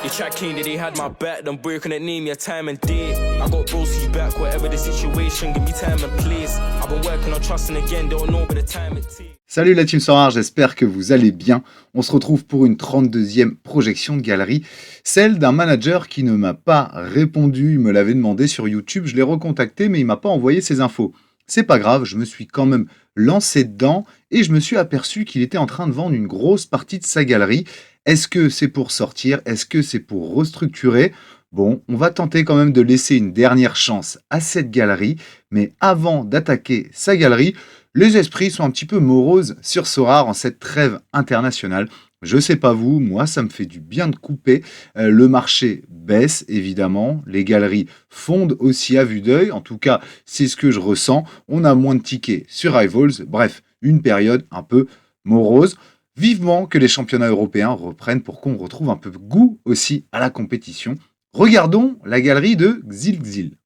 Your track clean that they had my back, them boy couldn't name your time and day. I got bros who's back, whatever the situation, give me time and place. I've been working on trusting again, don't know but the time it takes. Salut la team Sorar, j'espère que vous allez bien. On se retrouve pour une 32e projection de galerie, celle d'un manager qui ne m'a pas répondu, il me l'avait demandé sur YouTube, je l'ai recontacté mais il m'a pas envoyé ses infos. C'est pas grave, je me suis quand même lancé dedans et je me suis aperçu qu'il était en train de vendre une grosse partie de sa galerie. Est-ce que c'est pour sortir? Est-ce que c'est pour restructurer? Bon, on va tenter quand même de laisser une dernière chance à cette galerie, mais avant d'attaquer sa galerie, les esprits sont un petit peu moroses sur Sorar en cette trêve internationale. Je sais pas vous, moi ça me fait du bien de couper. Le marché baisse évidemment, les galeries fondent aussi à vue d'œil, en tout cas c'est ce que je ressens. On a moins de tickets sur Rivals, bref, une période un peu morose. Vivement que les championnats européens reprennent pour qu'on retrouve un peu de goût aussi à la compétition. Regardons la galerie de Xilxil.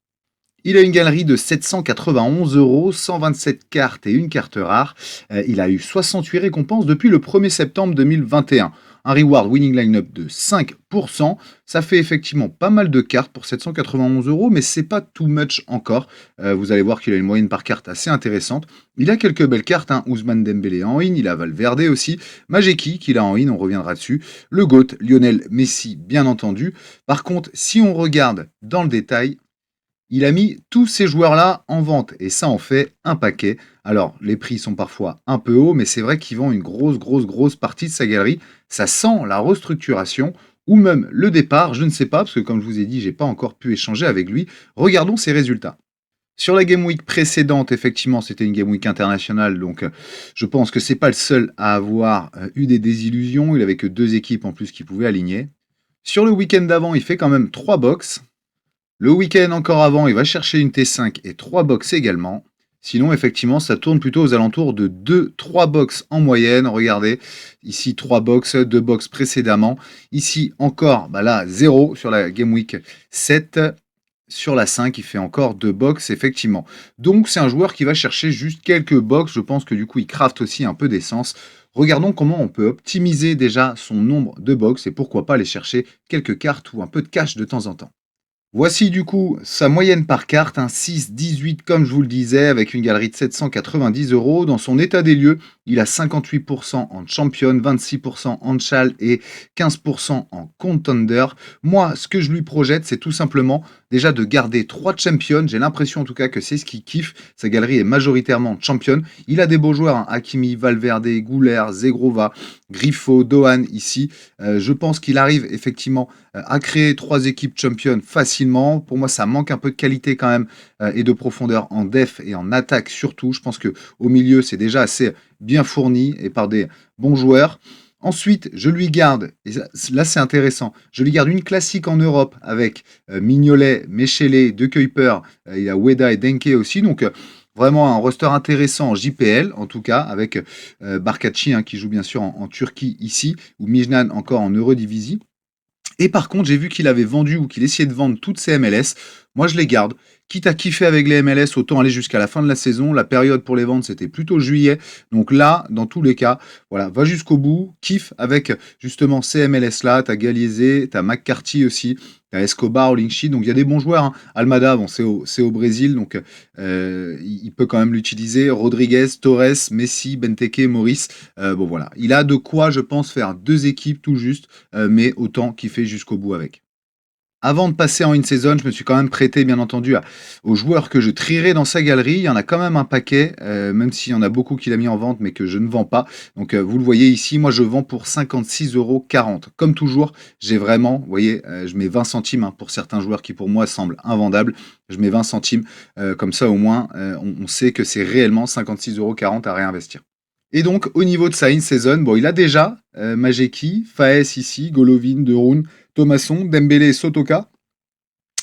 Il a une galerie de 791 €, 127 cartes et une carte rare. Il a eu 68 récompenses depuis le 1er septembre 2021. Un reward winning line-up de 5%. Ça fait effectivement pas mal de cartes pour 791 €, mais c'est pas too much encore. Vous allez voir qu'il a une moyenne par carte assez intéressante. Il a quelques belles cartes, hein. Ousmane Dembélé en in, il a Valverde aussi. Majeki qu'il a en in, on reviendra dessus. Le GOAT, Lionel Messi, bien entendu. Par contre, si on regarde dans le détail, il a mis tous ces joueurs-là en vente et ça en fait un paquet. Alors, les prix sont parfois un peu hauts, mais c'est vrai qu'il vend une grosse partie de sa galerie. Ça sent la restructuration ou même le départ, je ne sais pas, parce que comme je vous ai dit, j'ai pas encore pu échanger avec lui. Regardons ses résultats. Sur la Game Week précédente, effectivement, c'était une Game Week internationale, donc je pense que c'est pas le seul à avoir eu des désillusions. Il avait que 2 équipes en plus qui pouvaient aligner. Sur le week-end d'avant, il fait quand même 3 box. Le week-end encore avant, il va chercher une T5 et 3 box également. Sinon, effectivement, ça tourne plutôt aux alentours de 2-3 box en moyenne. Regardez, ici 3 box, 2 box précédemment. Ici encore, là, 0 sur la Game Week 7. Sur la 5, il fait encore 2 box, effectivement. Donc, c'est un joueur qui va chercher juste quelques box. Je pense que du coup, il craft aussi un peu d'essence. Regardons comment on peut optimiser déjà son nombre de box et pourquoi pas aller chercher quelques cartes ou un peu de cash de temps en temps. Voici du coup sa moyenne par carte, un 6-18 comme je vous le disais, avec une galerie de 790 €. Dans son état des lieux, il a 58% en champion, 26% en chal et 15% en contender. Moi, ce que je lui projette, c'est tout simplement déjà de garder 3 champions. J'ai l'impression en tout cas que c'est ce qu'il kiffe. Sa galerie est majoritairement champion. Il a des beaux joueurs, hein. Hakimi, Valverde, Gouler, Zegrova, Griffo, Dohan ici. Je pense qu'il arrive effectivement à créer 3 équipes champion facilement. Pour moi, ça manque un peu de qualité quand même et de profondeur en def et en attaque surtout. Je pense que au milieu, c'est déjà assez bien fourni et par des bons joueurs. Ensuite, je lui garde, et là c'est intéressant, je lui garde une classique en Europe avec Mignolet, Mechele, De Kuyper, il y a Weda et Denke aussi, donc vraiment un roster intéressant en JPL, en tout cas, avec Barkacci qui joue bien sûr en Turquie ici, ou Mijnan encore en Eurodivisie. Et par contre, j'ai vu qu'il avait vendu ou qu'il essayait de vendre toutes ses MLS. Moi, je les garde. Quitte à kiffer avec les MLS, autant aller jusqu'à la fin de la saison. La période pour les ventes, c'était plutôt juillet. Donc là, dans tous les cas, voilà, va jusqu'au bout. Kiffe avec justement ces MLS-là. T'as Galiese, t'as McCarthy aussi. T'as Escobar, Olinchi. Donc il y a des bons joueurs, hein. Almada, bon, c'est au Brésil. Donc il peut quand même l'utiliser. Rodriguez, Torres, Messi, Benteke, Maurice. Bon voilà. Il a de quoi, je pense, faire 2 équipes tout juste. Mais autant kiffer jusqu'au bout avec. Avant de passer en in-season, je me suis quand même prêté, bien entendu, aux joueurs que je trierai dans sa galerie. Il y en a quand même un paquet, même s'il y en a beaucoup qu'il a mis en vente, mais que je ne vends pas. Donc, vous le voyez ici, moi, je vends pour 56,40 €. Comme toujours, j'ai vraiment, vous voyez, je mets 20 centimes pour certains joueurs qui, pour moi, semblent invendables. Je mets 20 centimes, comme ça, au moins, on sait que c'est réellement 56,40 € à réinvestir. Et donc, au niveau de sa in-season, bon, il a déjà Majeki, Faes ici, Golovin, De Roon, Thomasson, Dembélé et Sotoka.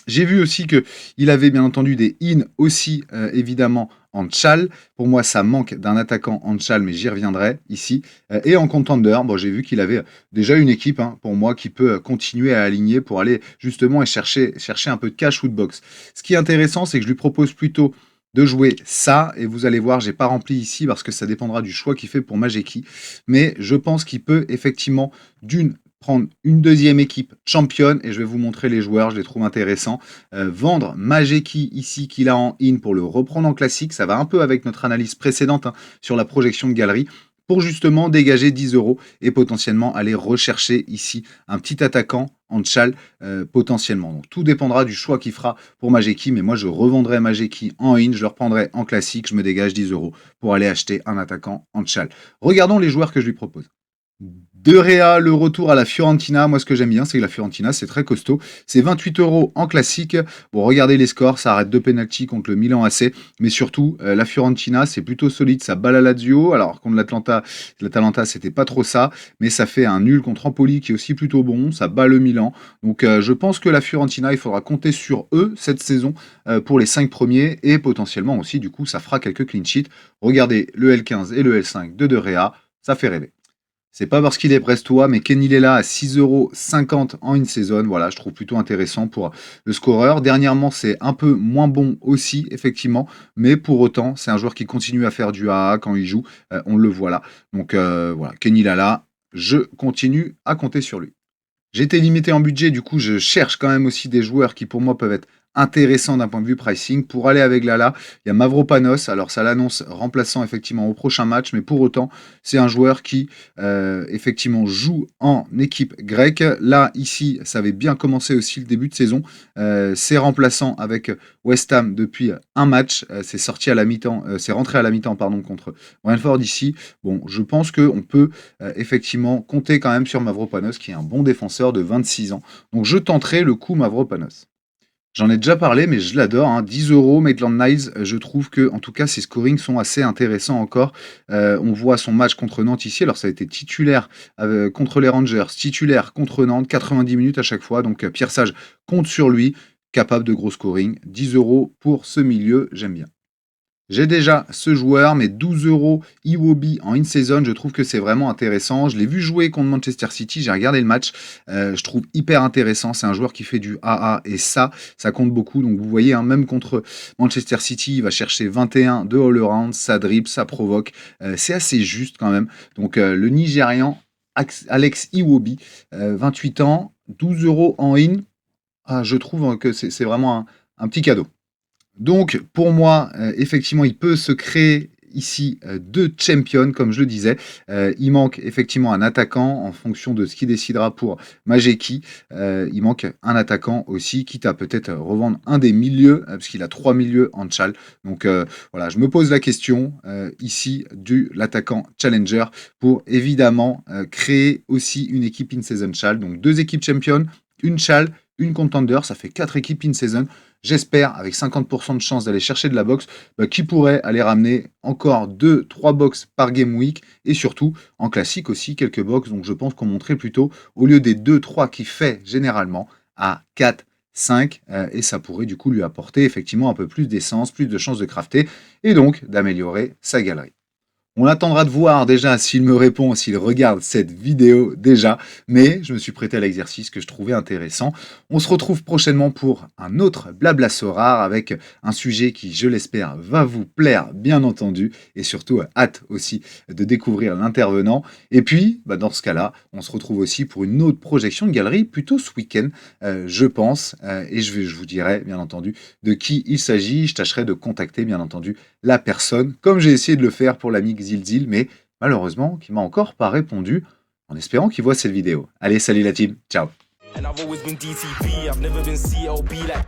J'ai vu aussi qu'il avait bien entendu des in aussi, évidemment, en tchal. Pour moi, ça manque d'un attaquant en tchal, mais j'y reviendrai ici. Et en contender, bon, j'ai vu qu'il avait déjà une équipe, pour moi, qui peut continuer à aligner pour aller justement et chercher un peu de cash ou de box. Ce qui est intéressant, c'est que je lui propose plutôt de jouer ça, et vous allez voir, j'ai pas rempli ici parce que ça dépendra du choix qu'il fait pour Majeki, mais je pense qu'il peut effectivement d'une prendre une deuxième équipe championne et je vais vous montrer les joueurs, je les trouve intéressants. Vendre Majeki ici qu'il a en in pour le reprendre en classique, ça va un peu avec notre analyse précédente sur la projection de galerie, pour justement dégager 10 € et potentiellement aller rechercher ici un petit attaquant en tchal potentiellement. Donc tout dépendra du choix qu'il fera pour Majeki, mais moi je revendrai Majeki en in, je le reprendrai en classique, je me dégage 10 € pour aller acheter un attaquant en tchal. Regardons les joueurs que je lui propose. De Rea, le retour à la Fiorentina. Moi, ce que j'aime bien, c'est que la Fiorentina, c'est très costaud. C'est 28 € en classique. Bon, regardez les scores, ça arrête 2 pénaltys contre le Milan AC. Mais surtout, la Fiorentina, c'est plutôt solide. Ça bat la Lazio. Alors, contre l'Atalanta, c'était pas trop ça. Mais ça fait un nul contre Empoli qui est aussi plutôt bon. Ça bat le Milan. Donc, je pense que la Fiorentina, il faudra compter sur eux cette saison pour les 5 premiers. Et potentiellement aussi, du coup, ça fera quelques clean sheets. Regardez le L15 et le L5 de Rea. Ça fait rêver. C'est pas parce qu'il est brestois, mais Kenny Lela à 6,50 € en une saison. Voilà, je trouve plutôt intéressant pour le scoreur. Dernièrement, c'est un peu moins bon aussi, effectivement. Mais pour autant, c'est un joueur qui continue à faire du AA quand il joue. On le voit là. Donc voilà, Kenny Lela, je continue à compter sur lui. J'étais limité en budget, du coup, je cherche quand même aussi des joueurs qui, pour moi, peuvent être intéressant d'un point de vue pricing. Pour aller avec Lala, il y a Mavropanos. Alors ça l'annonce remplaçant effectivement au prochain match, mais pour autant, c'est un joueur qui effectivement joue en équipe grecque. Là, ici, ça avait bien commencé aussi le début de saison. C'est remplaçant avec West Ham depuis un match. C'est sorti à la mi-temps, c'est rentré à la mi-temps pardon contre Brentford ici. Bon, je pense qu'on peut effectivement compter quand même sur Mavropanos, qui est un bon défenseur de 26 ans. Donc je tenterai le coup Mavropanos. J'en ai déjà parlé, mais je l'adore. Hein. 10 € Maitland Niles, je trouve que, en tout cas, ses scorings sont assez intéressants encore. On voit son match contre Nantes ici. Alors, ça a été titulaire contre les Rangers, titulaire contre Nantes, 90 minutes à chaque fois. Donc, Pierre Sage compte sur lui, capable de gros scoring. 10 € pour ce milieu, j'aime bien. J'ai déjà ce joueur, mais 12 € Iwobi en in-season, je trouve que c'est vraiment intéressant. Je l'ai vu jouer contre Manchester City, j'ai regardé le match, je trouve hyper intéressant. C'est un joueur qui fait du AA et ça compte beaucoup. Donc vous voyez, hein, même contre Manchester City, il va chercher 21 de all-around, ça dribble, ça provoque. C'est assez juste quand même. Donc le Nigérian Alex Iwobi, 28 ans, 12 € en in, je trouve que c'est vraiment un petit cadeau. Donc, pour moi, effectivement, il peut se créer ici 2 champions, comme je le disais. Il manque effectivement un attaquant en fonction de ce qu'il décidera pour Majeki. Il manque un attaquant aussi, quitte à peut-être revendre un des milieux, parce qu'il a 3 milieux en tchal. Donc voilà, je me pose la question ici de l'attaquant challenger pour évidemment créer aussi une équipe in-season tchal. Donc 2 équipes champions, une tchal, une contender, ça fait 4 équipes in-season. J'espère, avec 50% de chance d'aller chercher de la box, qui pourrait aller ramener encore 2-3 box par game week, et surtout, en classique aussi, quelques box, donc je pense qu'on monterait plutôt, au lieu des 2-3 qu'il fait généralement, à 4, 5, et ça pourrait du coup lui apporter effectivement un peu plus d'essence, plus de chances de crafter, et donc d'améliorer sa galerie. On attendra de voir déjà s'il me répond, s'il regarde cette vidéo déjà, mais je me suis prêté à l'exercice que je trouvais intéressant. On se retrouve prochainement pour un autre Blabla Sorare avec un sujet qui, je l'espère, va vous plaire, bien entendu, et surtout hâte aussi de découvrir l'intervenant. Et puis, dans ce cas-là, on se retrouve aussi pour une autre projection de galerie, plutôt ce week-end, je pense, et je vous dirai, bien entendu, de qui il s'agit. Je tâcherai de contacter, bien entendu, la personne, comme j'ai essayé de le faire pour l'ami Xilzil, mais malheureusement, qui m'a encore pas répondu, en espérant qu'il voit cette vidéo. Allez, salut la team, ciao. And I've always been DTP, I've never been CLB like